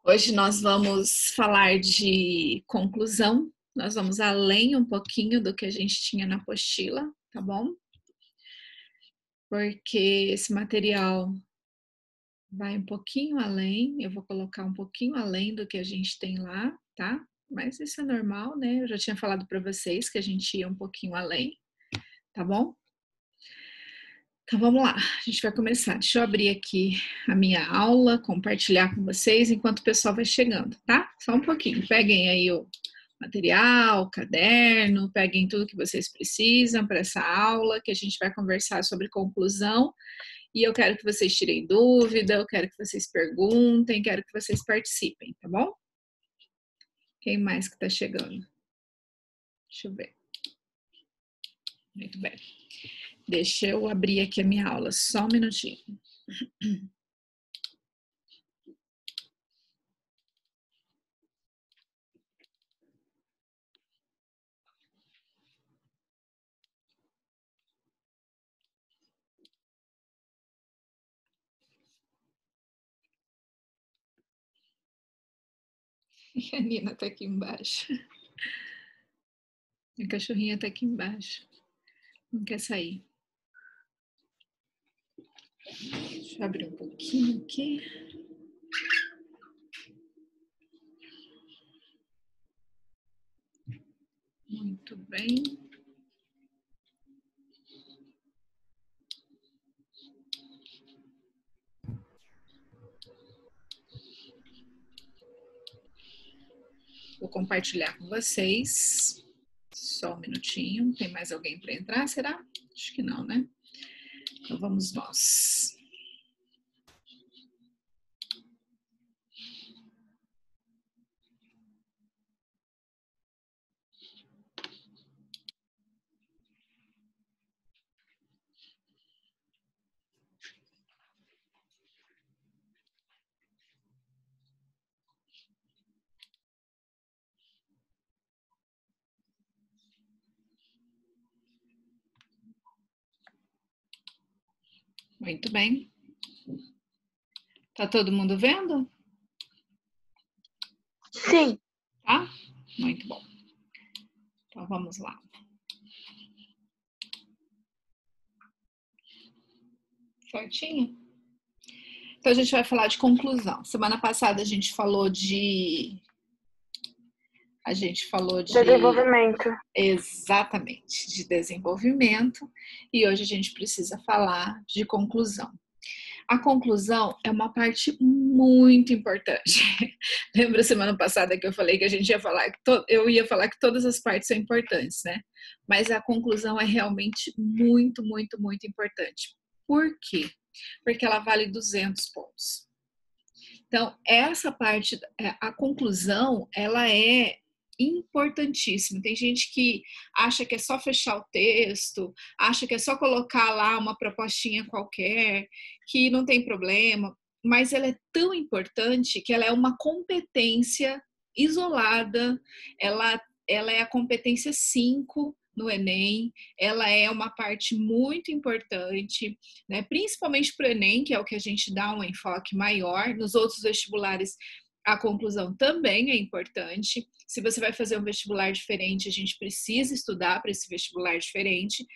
Hoje nós vamos falar de conclusão. Nós vamos além um pouquinho do que a gente tinha na apostila, tá bom? Porque esse material vai um pouquinho além, eu vou colocar um pouquinho além do que a gente tem lá, tá? Mas isso é normal, né? Eu já tinha falado para vocês que a gente ia um pouquinho além, tá bom? Então vamos lá, a gente vai começar. Deixa eu abrir aqui a minha aula, compartilhar com vocês enquanto o pessoal vai chegando, tá? Só um pouquinho. Peguem aí o material, caderno, peguem tudo que vocês precisam para essa aula, que a gente vai conversar sobre conclusão. E eu quero que vocês tirem dúvida, eu quero que vocês perguntem, quero que vocês participem, tá bom? Quem mais que tá chegando? Deixa eu ver. Muito bem. Deixa eu abrir aqui a minha aula, só um minutinho. E a Nina tá aqui embaixo. A cachorrinha tá aqui embaixo. Não quer sair. Deixa eu abrir um pouquinho aqui. Muito bem. Vou compartilhar com vocês. Só um minutinho. Tem mais alguém para entrar, será? Acho que não, né? Então vamos nós. Muito bem. Tá todo mundo vendo? Sim. Tá? Muito bom. Então vamos lá. Certinho? Então a gente vai falar de conclusão. Semana passada a gente falou de Desenvolvimento. Exatamente, de desenvolvimento, e hoje a gente precisa falar de conclusão. A conclusão é uma parte muito importante. Lembra semana passada que eu falei que a gente ia falar eu ia falar que todas as partes são importantes, né? Mas a conclusão é realmente muito, muito, muito importante. Por quê? Porque ela vale 200 pontos. Então, essa parte, a conclusão, ela é importantíssima. Tem gente que acha que é só fechar o texto, acha que é só colocar lá uma propostinha qualquer, que não tem problema, mas ela é tão importante que ela é uma competência isolada, ela é a competência 5 no Enem, ela é uma parte muito importante, né? Principalmente para o Enem, que é o que a gente dá um enfoque maior. Nos outros vestibulares, a conclusão também é importante. Se você vai fazer um vestibular diferente, a gente precisa estudar para esse vestibular diferente,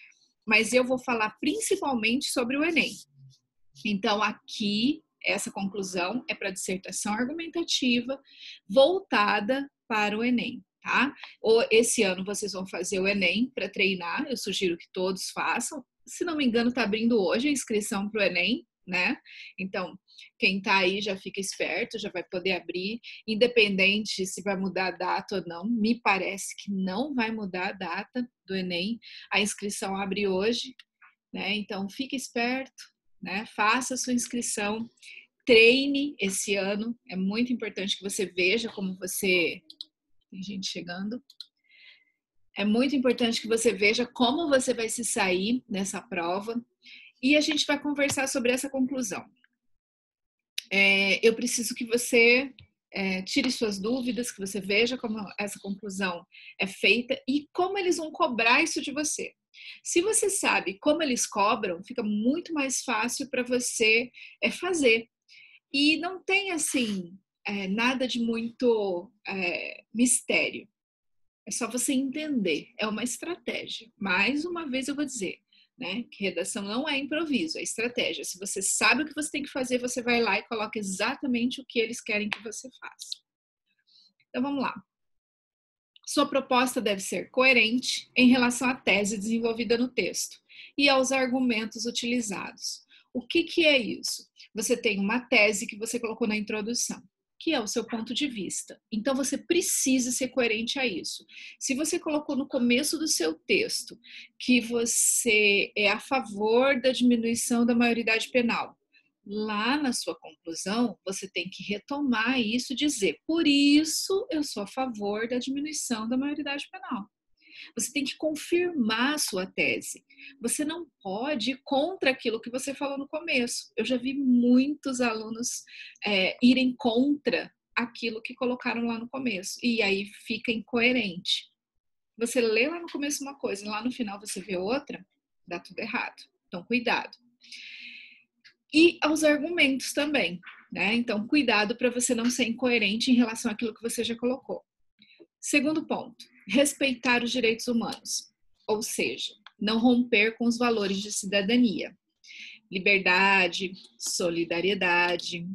mas eu vou falar principalmente sobre o Enem. Então, aqui, essa conclusão é para dissertação argumentativa voltada para o Enem. Tá? Esse ano vocês vão fazer o Enem para treinar, eu sugiro que todos façam. Se não me engano, está abrindo hoje a inscrição para o Enem, né? Então, quem está aí já fica esperto, já vai poder abrir, independente se vai mudar a data ou não. Me parece que não vai mudar a data do Enem. A inscrição abre hoje, né? Então, fique esperto, né? Faça a sua inscrição, treine esse ano. É muito importante que você veja como você... Tem gente chegando. É muito importante que você veja como você vai se sair nessa prova e a gente vai conversar sobre essa conclusão. Eu preciso que você tire suas dúvidas, que você veja como essa conclusão é feita e como eles vão cobrar isso de você. Se você sabe como eles cobram, fica muito mais fácil para você fazer. E não tem assim... nada de muito mistério. É só você entender, é uma estratégia. Mais uma vez eu vou dizer, né, que redação não é improviso, é estratégia. Se você sabe o que você tem que fazer, você vai lá e coloca exatamente o que eles querem que você faça. Então vamos lá. Sua proposta deve ser coerente em relação à tese desenvolvida no texto e aos argumentos utilizados. O que é isso? Você tem uma tese que você colocou na introdução, que é o seu ponto de vista. Então, você precisa ser coerente a isso. Se você colocou no começo do seu texto que você é a favor da diminuição da maioridade penal, lá na sua conclusão, você tem que retomar isso e dizer, por isso eu sou a favor da diminuição da maioridade penal. Você tem que confirmar a sua tese. Você não pode ir contra aquilo que você falou no começo. Eu já vi muitos alunos irem contra aquilo que colocaram lá no começo. E aí fica incoerente. Você lê lá no começo uma coisa e lá no final você vê outra, dá tudo errado. Então, cuidado. E aos argumentos também, né? Então, cuidado para você não ser incoerente em relação àquilo que você já colocou. Segundo ponto, respeitar os direitos humanos, ou seja, não romper com os valores de cidadania, liberdade, solidariedade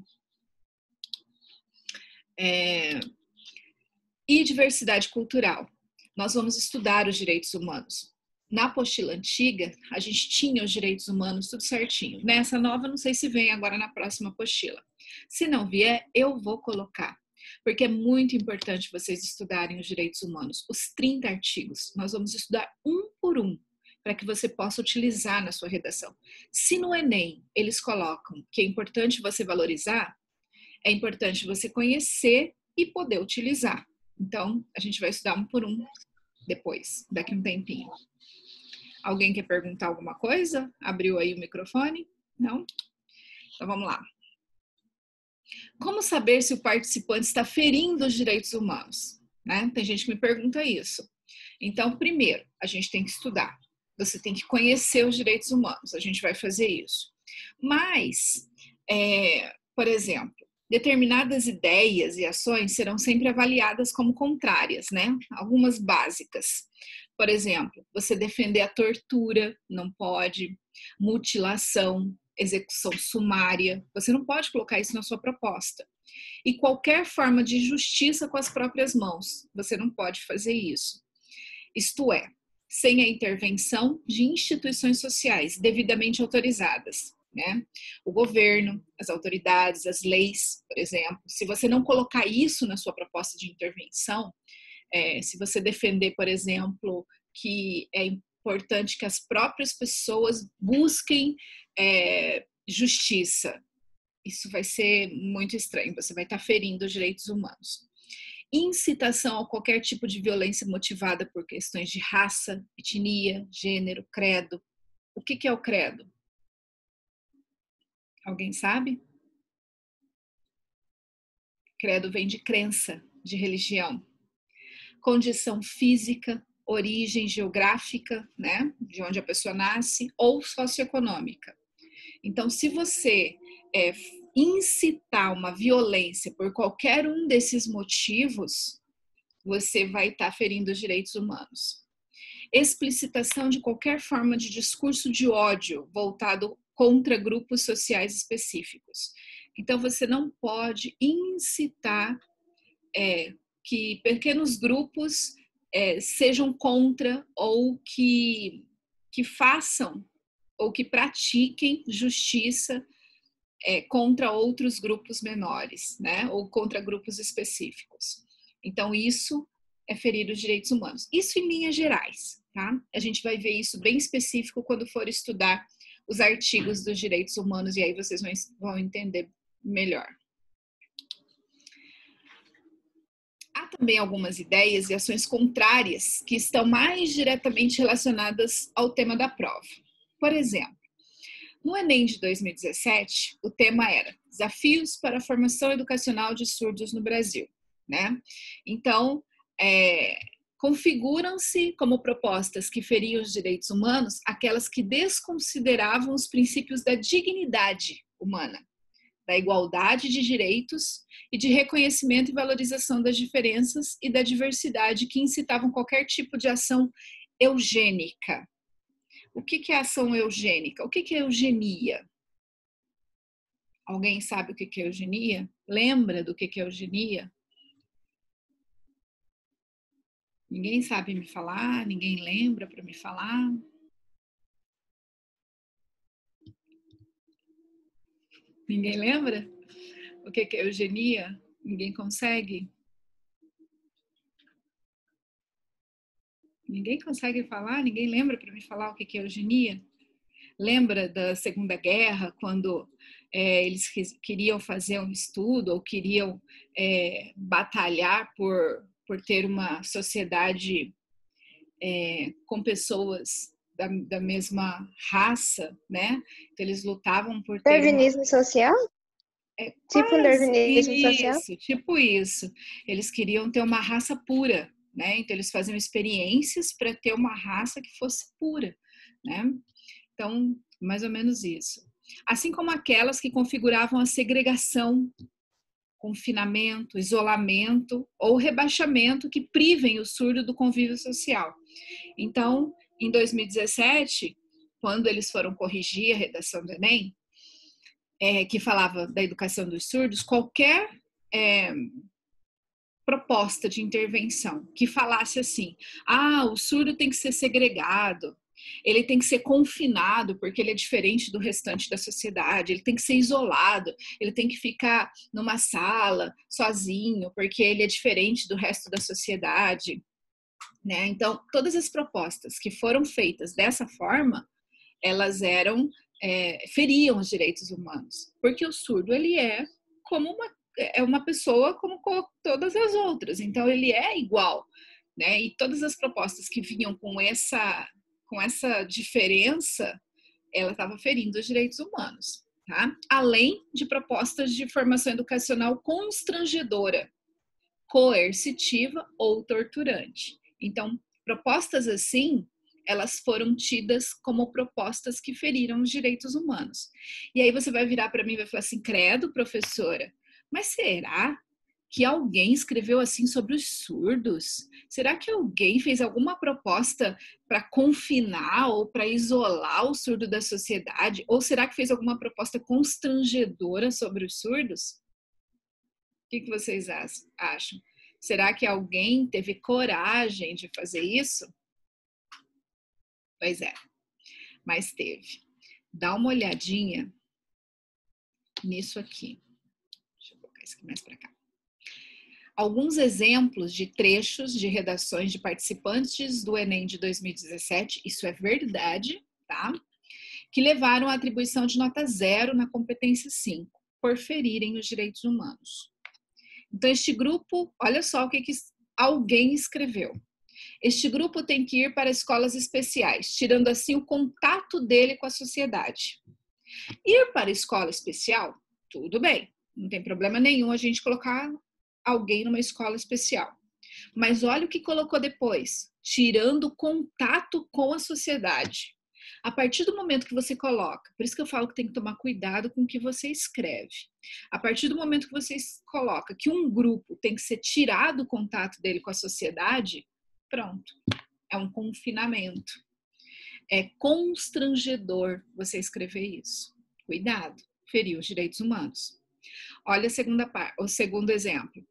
e diversidade cultural. Nós vamos estudar os direitos humanos. Na apostila antiga, a gente tinha os direitos humanos tudo certinho. Nessa nova, não sei se vem agora na próxima apostila. Se não vier, eu vou colocar. Porque é muito importante vocês estudarem os direitos humanos. Os 30 artigos, nós vamos estudar um por um, para que você possa utilizar na sua redação. Se no Enem eles colocam que é importante você valorizar, é importante você conhecer e poder utilizar. Então, a gente vai estudar um por um depois, daqui a um tempinho. Alguém quer perguntar alguma coisa? Abriu aí o microfone? Não? Então, vamos lá. Como saber se o participante está ferindo os direitos humanos? Né? Tem gente que me pergunta isso. Então, primeiro, a gente tem que estudar. Você tem que conhecer os direitos humanos. A gente vai fazer isso. Mas, por exemplo, determinadas ideias e ações serão sempre avaliadas como contrárias, né? Algumas básicas. Por exemplo, você defender a tortura, não pode, mutilação, execução sumária, você não pode colocar isso na sua proposta. E qualquer forma de justiça com as próprias mãos, você não pode fazer isso. Isto é, sem a intervenção de instituições sociais devidamente autorizadas, né? O governo, as autoridades, as leis, por exemplo. Se você não colocar isso na sua proposta de intervenção, se você defender, por exemplo, que é importante que as próprias pessoas busquem justiça, isso vai ser muito estranho, você vai estar ferindo os direitos humanos. Incitação a qualquer tipo de violência motivada por questões de raça, etnia, gênero, credo. O que é o credo? Alguém sabe? Credo vem de crença, de religião. Condição física, origem geográfica, né, de onde a pessoa nasce, ou socioeconômica. Então, se você incitar uma violência por qualquer um desses motivos, você vai estar ferindo os direitos humanos. Explicitação de qualquer forma de discurso de ódio voltado contra grupos sociais específicos. Então, você não pode incitar que pequenos grupos sejam contra ou que façam ou que pratiquem justiça contra outros grupos menores, né? Ou contra grupos específicos. Então, isso é ferir os direitos humanos. Isso em linhas gerais, tá? A gente vai ver isso bem específico quando for estudar os artigos dos direitos humanos e aí vocês vão entender melhor. Há também algumas ideias e ações contrárias que estão mais diretamente relacionadas ao tema da prova. Por exemplo, no Enem de 2017, o tema era Desafios para a Formação Educacional de Surdos no Brasil, né? Então, configuram-se como propostas que feriam os direitos humanos aquelas que desconsideravam os princípios da dignidade humana, da igualdade de direitos e de reconhecimento e valorização das diferenças e da diversidade que incitavam qualquer tipo de ação eugênica. O que é ação eugênica? O que é eugenia? Alguém sabe o que é eugenia? Lembra do que é eugenia? Ninguém sabe me falar? Ninguém lembra para me falar? Ninguém lembra? O que é eugenia? Ninguém consegue? Ninguém consegue falar? Ninguém lembra para me falar o que é eugenia? Lembra da Segunda Guerra, quando eles queriam fazer um estudo ou queriam batalhar por ter uma sociedade com pessoas da mesma raça, né? Então, eles lutavam por ter uma... Darwinismo social? Tipo um Quase darwinismo social? isso, tipo isso. Eles queriam ter uma raça pura, né? Então, eles faziam experiências para ter uma raça que fosse pura, né? Então, mais ou menos isso. Assim como aquelas que configuravam a segregação, confinamento, isolamento ou rebaixamento que privem o surdo do convívio social. Então, em 2017, quando eles foram corrigir a redação do Enem, que falava da educação dos surdos, qualquer proposta de intervenção que falasse assim: o surdo tem que ser segregado, ele tem que ser confinado porque ele é diferente do restante da sociedade, ele tem que ser isolado, ele tem que ficar numa sala sozinho porque ele é diferente do resto da sociedade, né? Então, todas as propostas que foram feitas dessa forma, elas feriam os direitos humanos, porque o surdo ele é como uma pessoa como todas as outras, então ele é igual, né? E todas as propostas que vinham com essa diferença, ela estava ferindo os direitos humanos, tá? Além de propostas de formação educacional constrangedora, coercitiva ou torturante. Então, propostas assim, elas foram tidas como propostas que feriram os direitos humanos. E aí você vai virar para mim e vai falar assim: credo, professora, mas será que alguém escreveu assim sobre os surdos? Será que alguém fez alguma proposta para confinar ou para isolar o surdo da sociedade? Ou será que fez alguma proposta constrangedora sobre os surdos? O que vocês acham? Será que alguém teve coragem de fazer isso? Pois é, mas teve. Dá uma olhadinha nisso aqui. Deixa eu colocar isso aqui mais para cá. Alguns exemplos de trechos de redações de participantes do Enem de 2017, isso é verdade, tá? Que levaram à atribuição de nota 0 na competência 5, por ferirem os direitos humanos. Então, este grupo, olha só o que alguém escreveu. Este grupo tem que ir para escolas especiais, tirando assim o contato dele com a sociedade. Ir para a escola especial, tudo bem, não tem problema nenhum a gente colocar alguém numa escola especial. Mas olha o que colocou depois, tirando o contato com a sociedade. A partir do momento que você coloca, por isso que eu falo que tem que tomar cuidado com o que você escreve. A partir do momento que você coloca que um grupo tem que ser tirado o contato dele com a sociedade, pronto, é um confinamento. É constrangedor você escrever isso. Cuidado, feriu os direitos humanos. Olha o segundo exemplo.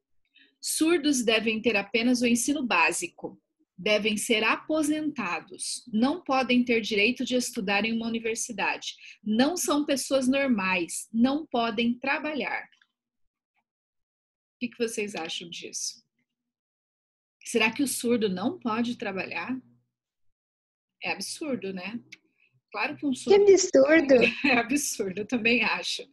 Surdos devem ter apenas o ensino básico, devem ser aposentados, não podem ter direito de estudar em uma universidade, não são pessoas normais, não podem trabalhar. O que vocês acham disso? Será que o surdo não pode trabalhar? É absurdo, né? Claro que um surdo... Que absurdo! É absurdo, eu também acho.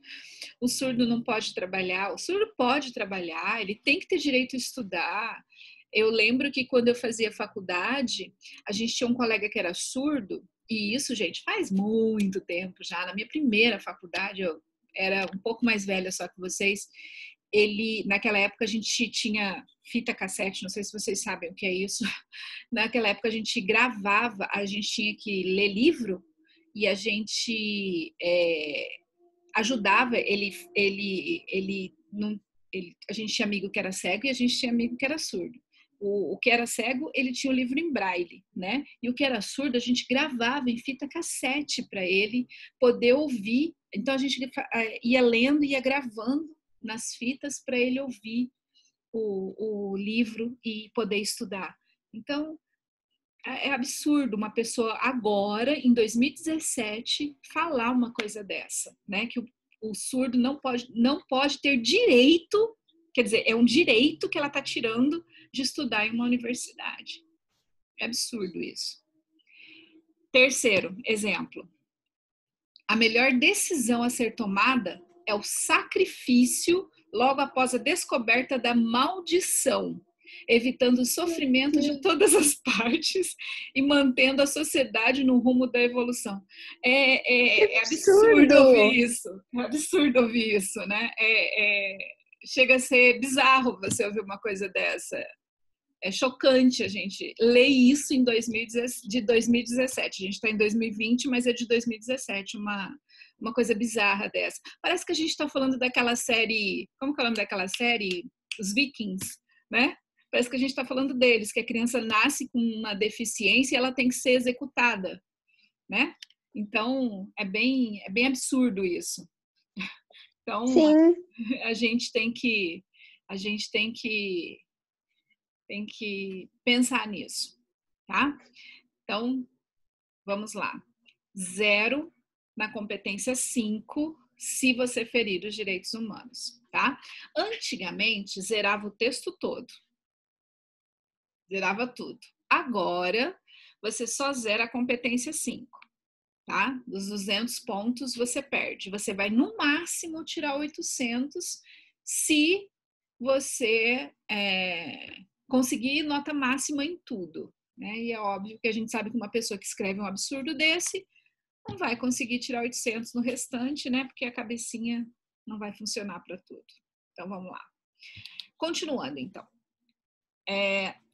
O surdo não pode trabalhar, o surdo pode trabalhar, ele tem que ter direito a estudar. Eu lembro que quando eu fazia faculdade, a gente tinha um colega que era surdo, e isso, gente, faz muito tempo já. Na minha primeira faculdade, eu era um pouco mais velha só que vocês, naquela época a gente tinha fita cassete, não sei se vocês sabem o que é isso. Naquela época a gente gravava, a gente tinha que ler livro, e a gente ajudava, a gente tinha amigo que era cego e a gente tinha amigo que era surdo. O que era cego, ele tinha o livro em braille, né? E o que era surdo, a gente gravava em fita cassete para ele poder ouvir. Então a gente ia lendo, ia gravando nas fitas para ele ouvir o livro e poder estudar. Então é absurdo uma pessoa agora, em 2017, falar uma coisa dessa, né? Que o surdo não pode ter direito, quer dizer, é um direito que ela está tirando de estudar em uma universidade. É absurdo isso. Terceiro exemplo. A melhor decisão a ser tomada é o sacrifício logo após a descoberta da maldição, evitando o sofrimento de todas as partes e mantendo a sociedade no rumo da evolução. É absurdo ouvir isso. É absurdo ouvir isso, né? Chega a ser bizarro você ouvir uma coisa dessa. É chocante a gente ler isso de 2017. A gente está em 2020, mas é de 2017, uma coisa bizarra dessa. Parece que a gente está falando daquela série, como que é o nome daquela série? Os Vikings, né? Parece que a gente está falando deles, que a criança nasce com uma deficiência e ela tem que ser executada, né? Então, é bem absurdo isso. Então, Sim. a gente tem que pensar nisso, tá? Então, vamos lá. 0 na competência 5, se você ferir os direitos humanos, tá? Antigamente, zerava o texto todo. Zerava tudo. Agora, você só zera a competência 5, tá? Dos 200 pontos, você perde. Você vai, no máximo, tirar 800 se você conseguir nota máxima em tudo, né? E é óbvio que a gente sabe que uma pessoa que escreve um absurdo desse não vai conseguir tirar 800 no restante, né? Porque a cabecinha não vai funcionar para tudo. Então, vamos lá. Continuando, então.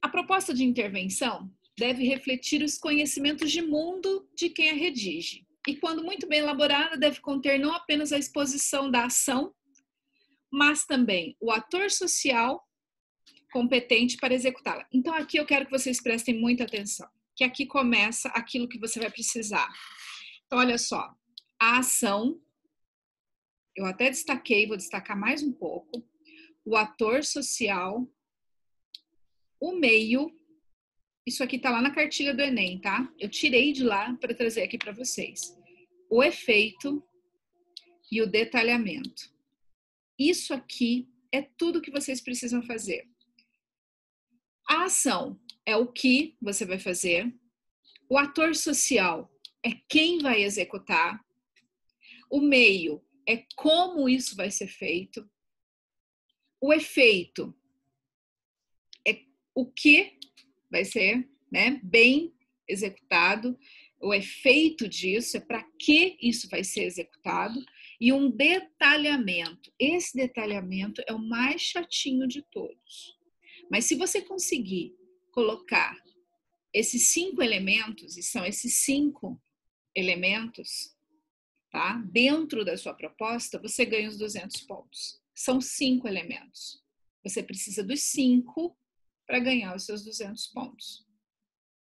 A proposta de intervenção deve refletir os conhecimentos de mundo de quem a redige. E, quando muito bem elaborada, deve conter não apenas a exposição da ação, mas também o ator social competente para executá-la. Então, aqui eu quero que vocês prestem muita atenção, que aqui começa aquilo que você vai precisar. Então, olha só, a ação, eu até destaquei, vou destacar mais um pouco, o ator social, o meio, isso aqui tá lá na cartilha do Enem, tá? Eu tirei de lá para trazer aqui para vocês. O efeito e o detalhamento. Isso aqui é tudo que vocês precisam fazer. A ação é o que você vai fazer. O ator social é quem vai executar. O meio é como isso vai ser feito. O efeito é o que vai ser, né, bem executado. O efeito disso é para que isso vai ser executado. E um detalhamento. Esse detalhamento é o mais chatinho de todos. Mas se você conseguir colocar esses 5 elementos, e são esses 5 elementos, tá? Dentro da sua proposta, você ganha os 200 pontos. São 5 elementos. Você precisa dos 5 para ganhar os seus 200 pontos.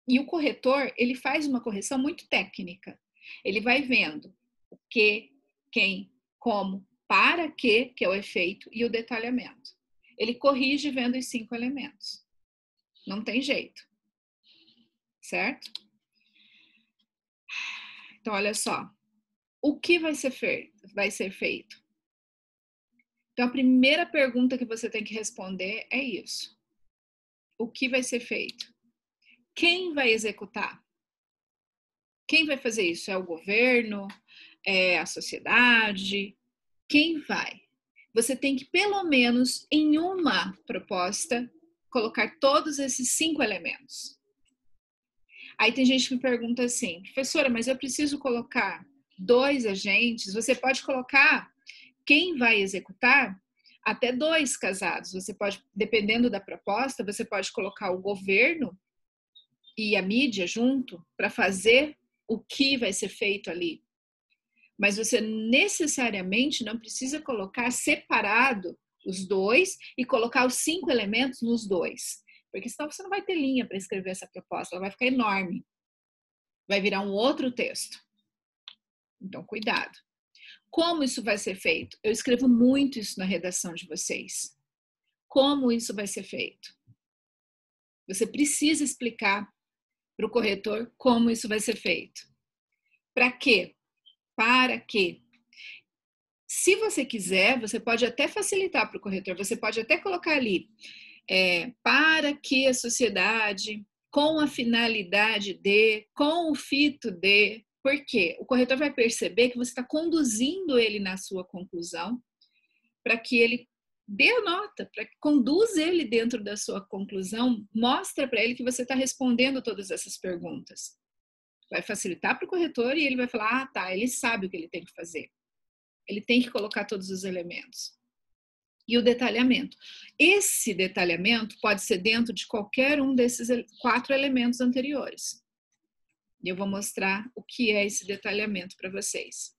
E o corretor, ele faz uma correção muito técnica. Ele vai vendo o que, quem, como, para que é o efeito e o detalhamento. Ele corrige vendo os 5 elementos. Não tem jeito. Certo? Então, olha só. O que vai ser feito? Então, a primeira pergunta que você tem que responder é isso. O que vai ser feito? Quem vai executar? Quem vai fazer isso? É o governo? É a sociedade? Quem vai? Você tem que, pelo menos, em uma proposta, colocar todos esses 5 elementos. Aí tem gente que me pergunta assim, professora, mas eu preciso colocar 2 agentes? Você pode colocar quem vai executar até 2 casados. Você pode, dependendo da proposta, você pode colocar o governo e a mídia junto para fazer o que vai ser feito ali. Mas você necessariamente não precisa colocar separado os dois e colocar os 5 elementos nos dois. Porque senão você não vai ter linha para escrever essa proposta, ela vai ficar enorme. Vai virar um outro texto. Então, cuidado. Como isso vai ser feito? Eu escrevo muito isso na redação de vocês. Como isso vai ser feito? Você precisa explicar para o corretor como isso vai ser feito. Para quê? Para quê? Se você quiser, você pode até facilitar para o corretor, você pode até colocar ali, para que a sociedade, com a finalidade de, com o fito de, porque o corretor vai perceber que você está conduzindo ele na sua conclusão, para que ele dê a nota, para que conduza ele dentro da sua conclusão, mostra para ele que você está respondendo todas essas perguntas. Vai facilitar para o corretor e ele vai falar, ah, tá, ele sabe o que ele tem que fazer. Ele tem que colocar todos os elementos. E o detalhamento. Esse detalhamento pode ser dentro de qualquer um desses 4 elementos anteriores. E eu vou mostrar o que é esse detalhamento para vocês.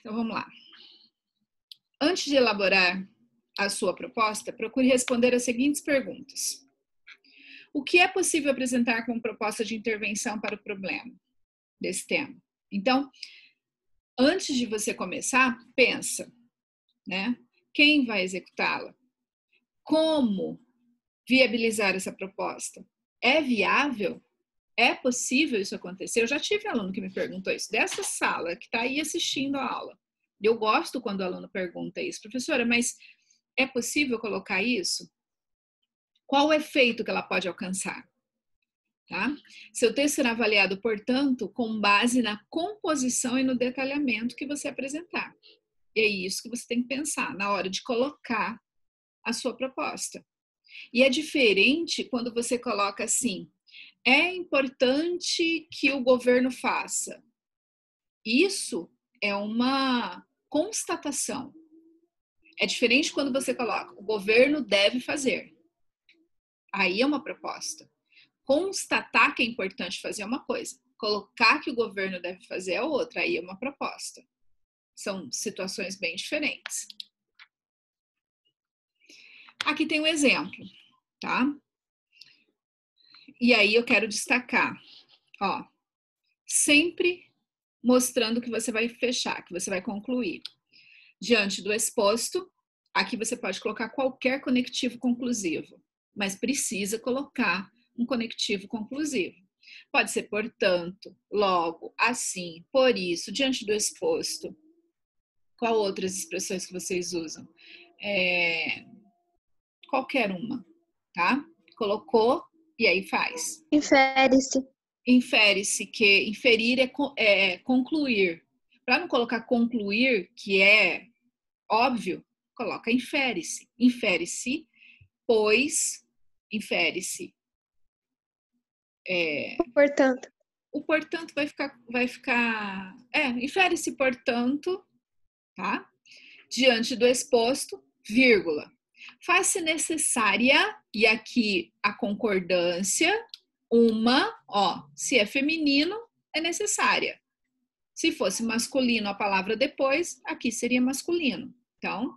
Então, vamos lá. Antes de elaborar a sua proposta, procure responder as seguintes perguntas. O que é possível apresentar como proposta de intervenção para o problema desse tema? Então, antes de você começar, pensa, né? Quem vai executá-la? Como viabilizar essa proposta? É viável? É possível isso acontecer? Eu já tive aluno que me perguntou isso, dessa sala, que está aí assistindo a aula. Eu gosto quando o aluno pergunta isso. Professora, mas é possível colocar isso? Qual o efeito que ela pode alcançar? Tá? Seu texto será avaliado, portanto, com base na composição e no detalhamento que você apresentar. E é isso que você tem que pensar na hora de colocar a sua proposta. E é diferente quando você coloca assim, é importante que o governo faça. Isso é uma constatação. É diferente quando você coloca, o governo deve fazer. Aí é uma proposta. Constatar que é importante fazer é uma coisa. Colocar que o governo deve fazer é outra. Aí é uma proposta. São situações bem diferentes. Aqui tem um exemplo, tá? E aí eu quero destacar, ó, sempre mostrando que você vai fechar, que você vai concluir. Diante do exposto, aqui você pode colocar qualquer conectivo conclusivo, mas precisa colocar um conectivo conclusivo. Pode ser portanto, logo, assim, por isso, diante do exposto. Qual outras expressões que vocês usam? Qualquer uma, tá? Colocou e aí faz. Infere-se. Infere-se, que inferir é concluir. Para não colocar concluir, que é óbvio, coloca infere-se. Infere-se, pois, infere-se. Portanto. O portanto vai ficar infere-se, portanto, tá? Diante do exposto, vírgula. Faz-se necessária, e aqui a concordância, se é feminino, é necessária. Se fosse masculino, a palavra depois, aqui seria masculino. Então,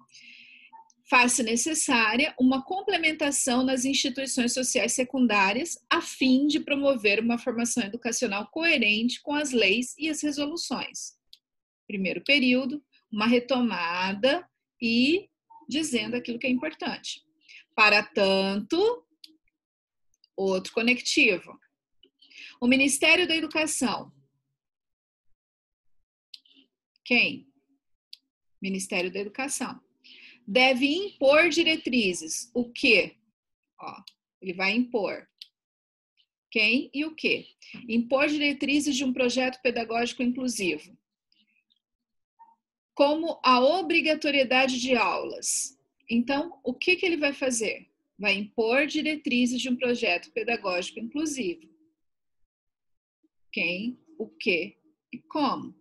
faz-se necessária uma complementação nas instituições sociais secundárias a fim de promover uma formação educacional coerente com as leis e as resoluções. Primeiro período, uma retomada e dizendo aquilo que é importante. Para tanto, outro conectivo. O Ministério da Educação. Quem? Ministério da Educação. Deve impor diretrizes. O quê? Ele vai impor. Quem e o quê? Impor diretrizes de um projeto pedagógico inclusivo. Como a obrigatoriedade de aulas. Então, o que ele vai fazer? Vai impor diretrizes de um projeto pedagógico inclusivo. Quem, o que e como.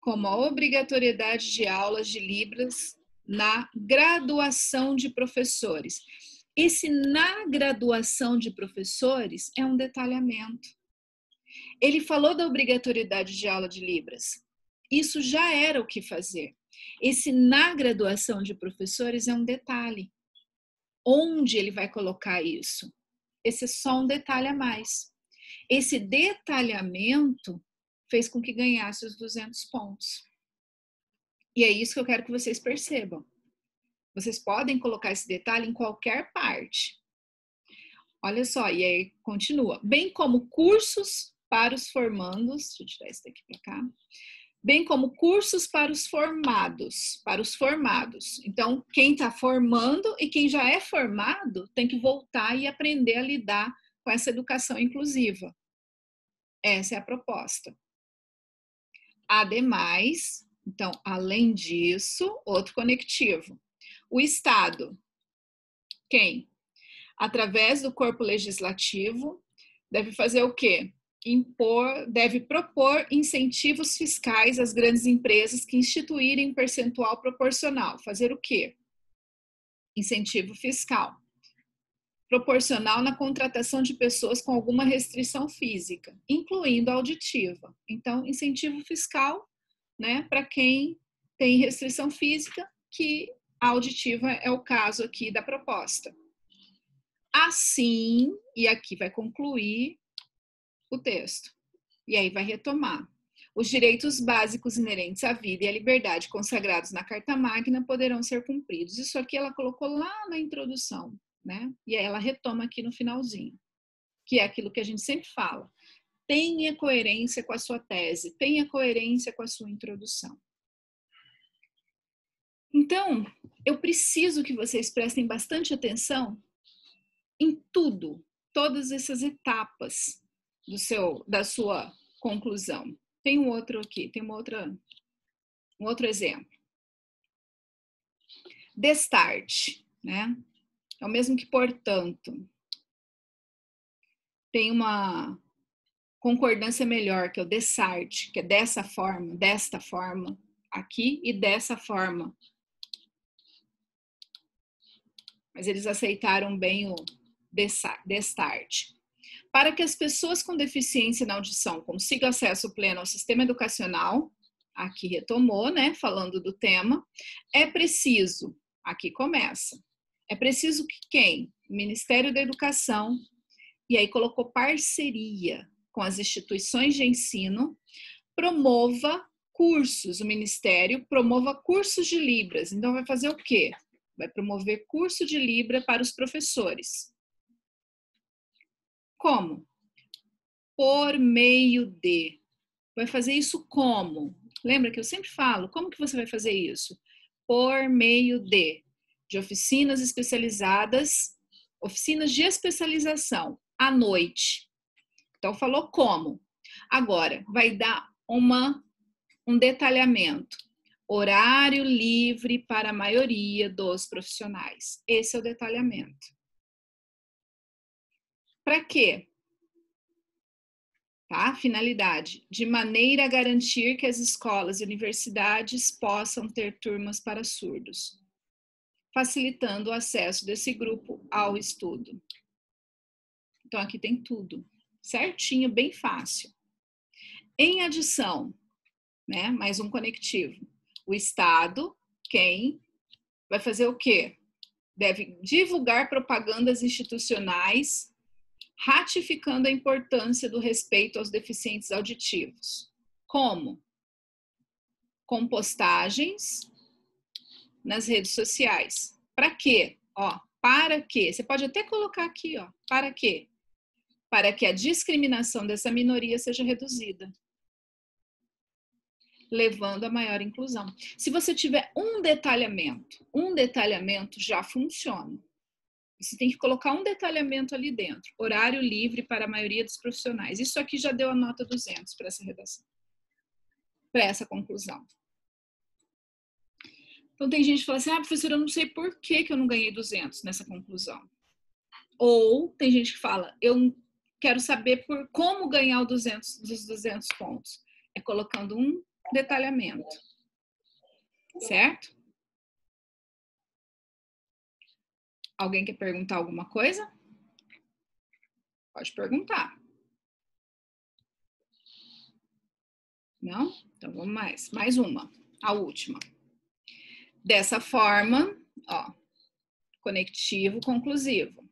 Como a obrigatoriedade de aulas de Libras na graduação de professores. Esse na graduação de professores é um detalhamento. Ele falou da obrigatoriedade de aula de Libras. Isso já era o que fazer. Esse na graduação de professores é um detalhe. Onde ele vai colocar isso? Esse é só um detalhe a mais. Esse detalhamento fez com que ganhasse os 200 pontos. E é isso que eu quero que vocês percebam. Vocês podem colocar esse detalhe em qualquer parte. Olha só, e aí continua. Bem como cursos para os formandos, deixa eu tirar isso daqui para cá. Bem como cursos para os formados, Então, quem está formando e quem já é formado tem que voltar e aprender a lidar com essa educação inclusiva. Essa é a proposta. Ademais, então, além disso, outro conectivo. O Estado, quem? Através do corpo legislativo, deve fazer o quê? Deve propor incentivos fiscais às grandes empresas que instituírem percentual proporcional. Fazer o quê? Incentivo fiscal. Proporcional na contratação de pessoas com alguma restrição física, incluindo a auditiva. Então, incentivo fiscal, né, para quem tem restrição física, que a auditiva é o caso aqui da proposta. Assim, e aqui vai concluir o texto. E aí vai retomar. Os direitos básicos inerentes à vida e à liberdade consagrados na Carta Magna poderão ser cumpridos. Isso aqui ela colocou lá na introdução, né? E aí ela retoma aqui no finalzinho, que é aquilo que a gente sempre fala. Tenha coerência com a sua tese, tenha coerência com a sua introdução. Então, eu preciso que vocês prestem bastante atenção em tudo, todas essas etapas da sua conclusão. Tem um outro aqui, tem um outro exemplo. Destarte, né? É o mesmo que portanto. Tem uma concordância melhor, que é o dessarte, que é desta forma aqui e dessa forma. Mas eles aceitaram bem o destarte. Para que as pessoas com deficiência na audição consigam acesso pleno ao sistema educacional, aqui retomou, né, falando do tema, é preciso, aqui começa, é preciso que quem? O Ministério da Educação, e aí colocou parceria com as instituições de ensino, promova cursos, o Ministério promova cursos de Libras. Então vai fazer o quê? Vai promover curso de Libra para os professores. Como? Por meio de. Vai fazer isso como? Lembra que eu sempre falo, como que você vai fazer isso? Por meio de oficinas especializadas, oficinas de especialização à noite. Então, falou como. Agora, vai dar um detalhamento. Horário livre para a maioria dos profissionais. Esse é o detalhamento. Para quê? Tá? Finalidade, de maneira a garantir que as escolas e universidades possam ter turmas para surdos, facilitando o acesso desse grupo ao estudo. Então, aqui tem tudo, certinho, bem fácil. Em adição, né, mais um conectivo, o Estado, quem vai fazer o quê? Deve divulgar propagandas institucionais ratificando a importância do respeito aos deficientes auditivos. Como? Com postagens nas redes sociais. Para quê? Ó, para quê? Você pode até colocar aqui, ó, para quê? Para que a discriminação dessa minoria seja reduzida, levando a maior inclusão. Se você tiver um detalhamento já funciona. Você tem que colocar um detalhamento ali dentro. Horário livre para a maioria dos profissionais. Isso aqui já deu a nota 200 para essa redação. Para essa conclusão. Então tem gente que fala assim, professora, eu não sei por que eu não ganhei 200 nessa conclusão. Ou tem gente que fala, eu quero saber por como ganhar dos 200 pontos. É colocando um detalhamento. Certo? Alguém quer perguntar alguma coisa? Pode perguntar. Não? Então, vamos mais. Mais uma, a última. Dessa forma, ó, conectivo, conclusivo.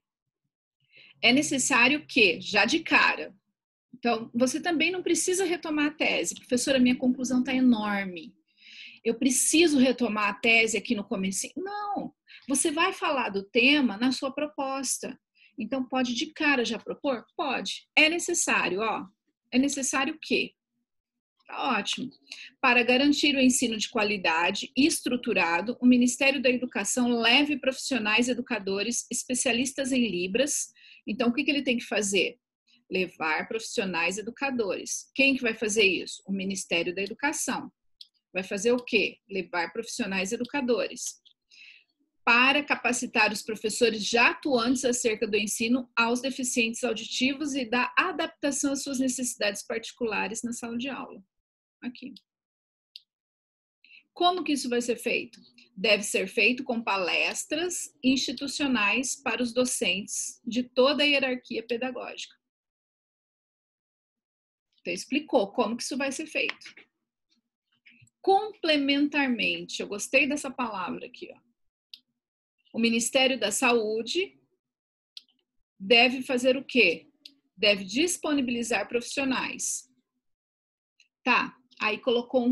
É necessário que, já de cara, então, você também não precisa retomar a tese. Professora, minha conclusão está enorme. Eu preciso retomar a tese aqui no começo. Não, você vai falar do tema na sua proposta. Então, pode de cara já propor? Pode. É necessário, ó. É necessário o quê? Tá ótimo. Para garantir o ensino de qualidade e estruturado, o Ministério da Educação leve profissionais educadores especialistas em Libras. Então, o que ele tem que fazer? Levar profissionais educadores. Quem que vai fazer isso? O Ministério da Educação. Vai fazer o quê? Levar profissionais educadores para capacitar os professores já atuantes acerca do ensino aos deficientes auditivos e da adaptação às suas necessidades particulares na sala de aula. Aqui. Como que isso vai ser feito? Deve ser feito com palestras institucionais para os docentes de toda a hierarquia pedagógica. Então, explicou como que isso vai ser feito. Complementarmente, eu gostei dessa palavra aqui, ó. O Ministério da Saúde deve fazer o quê? Deve disponibilizar profissionais. Tá, aí colocou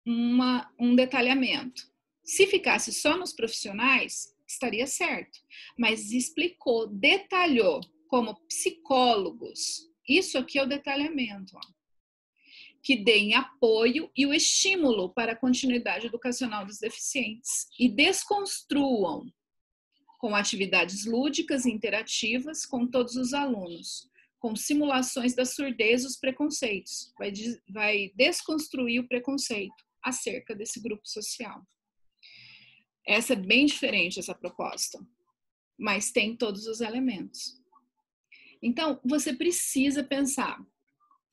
um detalhamento. Se ficasse só nos profissionais, estaria certo. Mas explicou, detalhou, como psicólogos. Isso aqui é o detalhamento, ó. Que deem apoio e o estímulo para a continuidade educacional dos deficientes e desconstruam com atividades lúdicas e interativas com todos os alunos, com simulações da surdez e os preconceitos. Vai desconstruir o preconceito acerca desse grupo social. Essa é bem diferente, essa proposta, mas tem todos os elementos. Então, você precisa pensar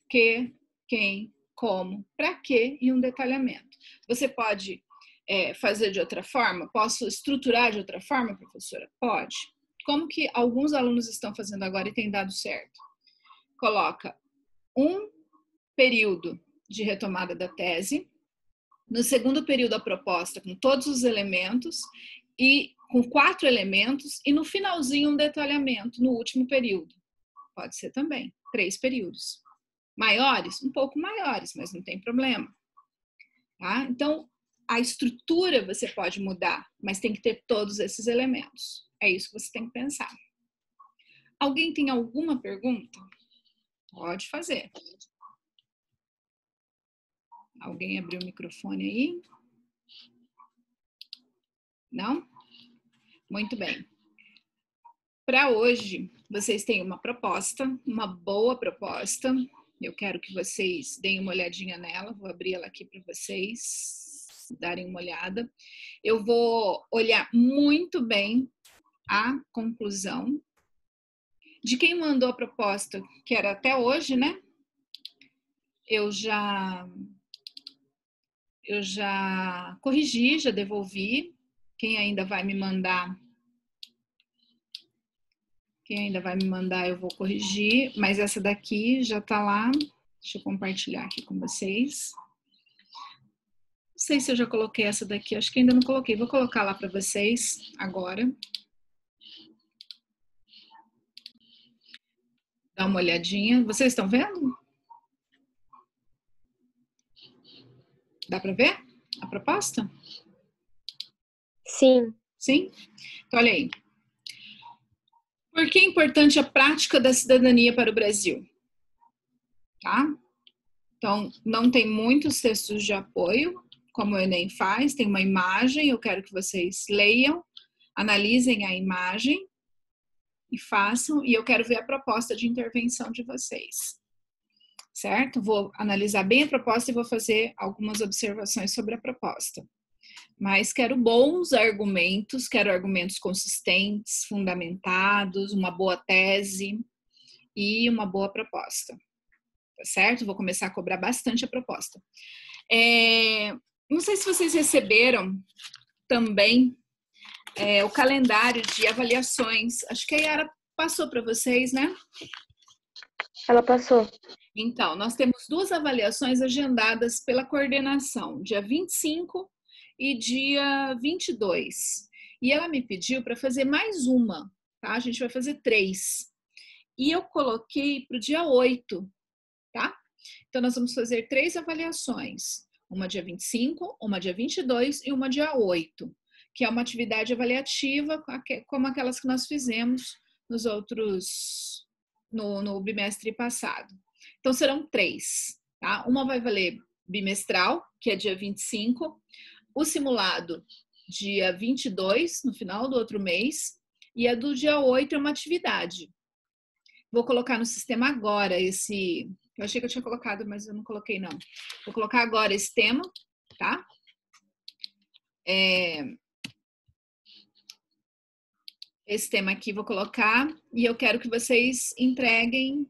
que, quem, como, para quê e um detalhamento. Você pode fazer de outra forma? Posso estruturar de outra forma, professora? Pode. Como que alguns alunos estão fazendo agora e tem dado certo? Coloca um período de retomada da tese, no segundo período a proposta com todos os elementos e com 4 elementos e no finalzinho um detalhamento no último período. Pode ser também 3 períodos. Maiores? Um pouco maiores, mas não tem problema. Tá? Então, a estrutura você pode mudar, mas tem que ter todos esses elementos. É isso que você tem que pensar. Alguém tem alguma pergunta? Pode fazer. Alguém abriu o microfone aí? Não? Muito bem. Para hoje, vocês têm uma proposta, uma boa proposta. Eu quero que vocês deem uma olhadinha nela. Vou abrir ela aqui para vocês darem uma olhada. Eu vou olhar muito bem a conclusão de quem mandou a proposta, que era até hoje, né? Eu já corrigi, já devolvi. Quem ainda vai me mandar, eu vou corrigir, mas essa daqui já tá lá. Deixa eu compartilhar aqui com vocês. Não sei se eu já coloquei essa daqui, acho que ainda não coloquei. Vou colocar lá para vocês agora. Dá uma olhadinha. Vocês estão vendo? Dá para ver a proposta? Sim. Sim? Então, olha aí. Por que é importante a prática da cidadania para o Brasil? Tá? Então, não tem muitos textos de apoio, como o Enem faz, tem uma imagem, eu quero que vocês leiam, analisem a imagem e façam, e eu quero ver a proposta de intervenção de vocês. Certo? Vou analisar bem a proposta e vou fazer algumas observações sobre a proposta. Mas quero bons argumentos, quero argumentos consistentes, fundamentados, uma boa tese e uma boa proposta. Tá certo? Vou começar a cobrar bastante a proposta. Não sei se vocês receberam também o calendário de avaliações. Acho que a Yara passou para vocês, né? Ela passou. Então, nós temos duas avaliações agendadas pela coordenação, dia 25 e dia 22. E ela me pediu para fazer mais uma, tá? A gente vai fazer 3. E eu coloquei para o dia 8, tá? Então, nós vamos fazer 3 avaliações. Uma dia 25, uma dia 22 e uma dia 8, que é uma atividade avaliativa como aquelas que nós fizemos nos outros, no bimestre passado. Então, serão 3, tá? Uma vai valer bimestral, que é dia 25, o simulado dia 22, no final do outro mês, e a do dia 8 é uma atividade. Vou colocar no sistema agora esse... Eu achei que eu tinha colocado, mas eu não coloquei, não. Vou colocar agora esse tema, tá? Esse tema aqui vou colocar e eu quero que vocês entreguem.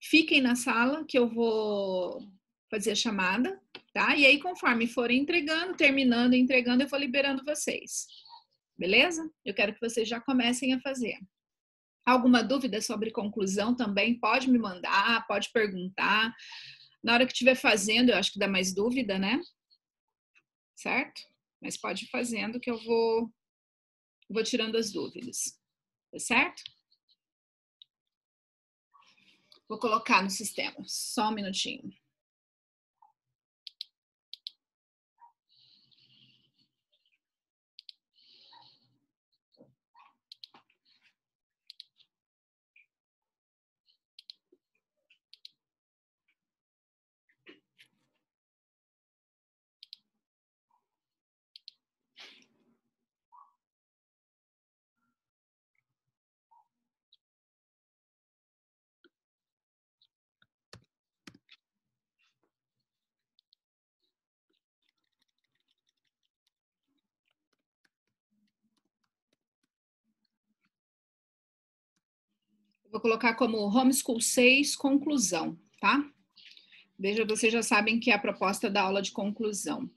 Fiquem na sala que eu vou fazer a chamada, tá? E aí, conforme forem terminando e entregando, eu vou liberando vocês. Beleza? Eu quero que vocês já comecem a fazer. Alguma dúvida sobre conclusão também, pode me mandar, pode perguntar. Na hora que estiver fazendo, eu acho que dá mais dúvida, né? Certo? Mas pode ir fazendo que eu vou tirando as dúvidas. Tá certo? Vou colocar no sistema. Só um minutinho. Vou colocar como Homeschool 6, conclusão, tá? Veja, vocês já sabem que é a proposta da aula de conclusão.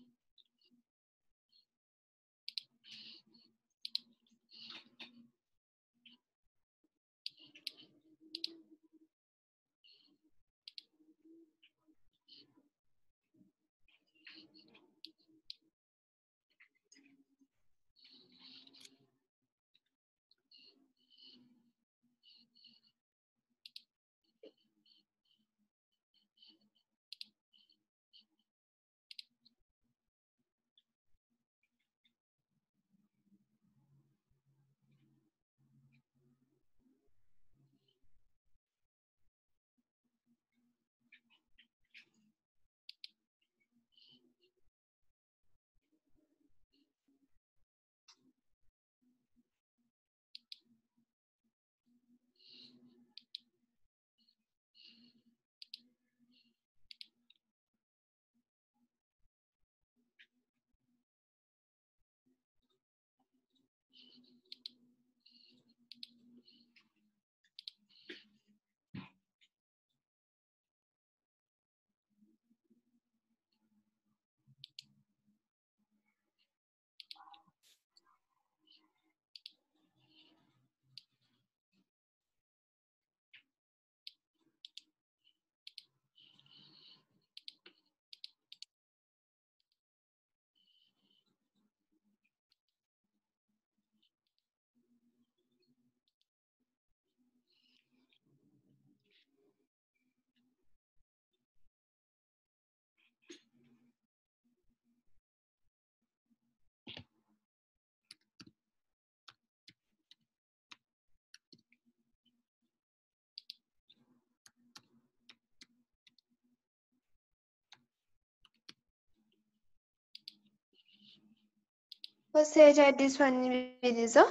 Você já disponibilizou?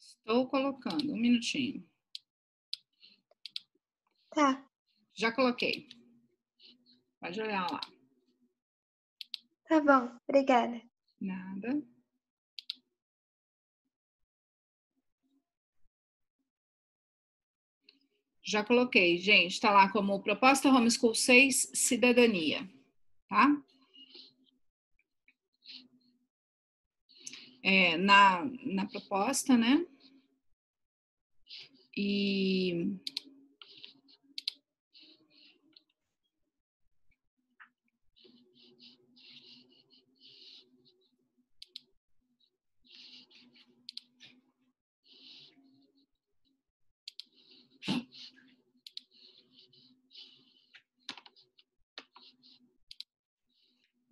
Estou colocando, um minutinho. Tá. Já coloquei. Pode olhar lá. Tá bom, obrigada. Nada. Já coloquei, gente. Tá lá como proposta Homeschool 6, cidadania. Tá? Na proposta, né? E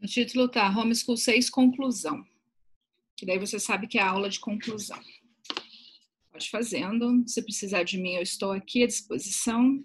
O título tá Homeschool 6, conclusão. Que daí você sabe que é a aula de conclusão. Pode fazendo. Se precisar de mim, eu estou aqui à disposição.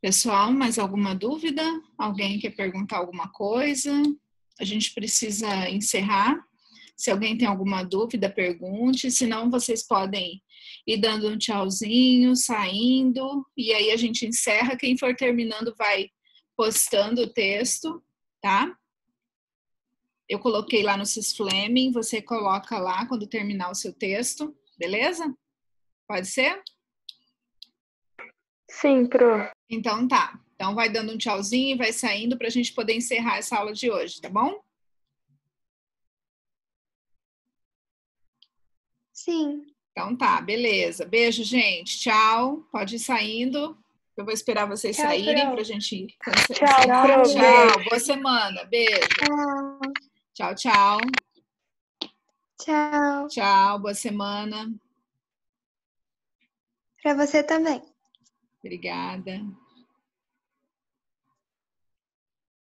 Pessoal, mais alguma dúvida? Alguém quer perguntar alguma coisa? A gente precisa encerrar. Se alguém tem alguma dúvida, pergunte. Senão, vocês podem ir dando um tchauzinho, saindo. E aí a gente encerra. Quem for terminando vai postando o texto, tá? Eu coloquei lá no Sysflaming. Você coloca lá quando terminar o seu texto. Beleza? Pode ser? Sim, Pro. Então tá. Então vai dando um tchauzinho e vai saindo para a gente poder encerrar essa aula de hoje, tá bom? Sim. Então tá, beleza. Beijo, gente. Tchau. Pode ir saindo. Eu vou esperar vocês Tchau, saírem Pro. para a gente Tchau, encerrar. Pro. Tchau. Boa semana. Beijo. Tchau. Tchau, tchau. Tchau. Tchau. Boa semana. Pra você também. Obrigada.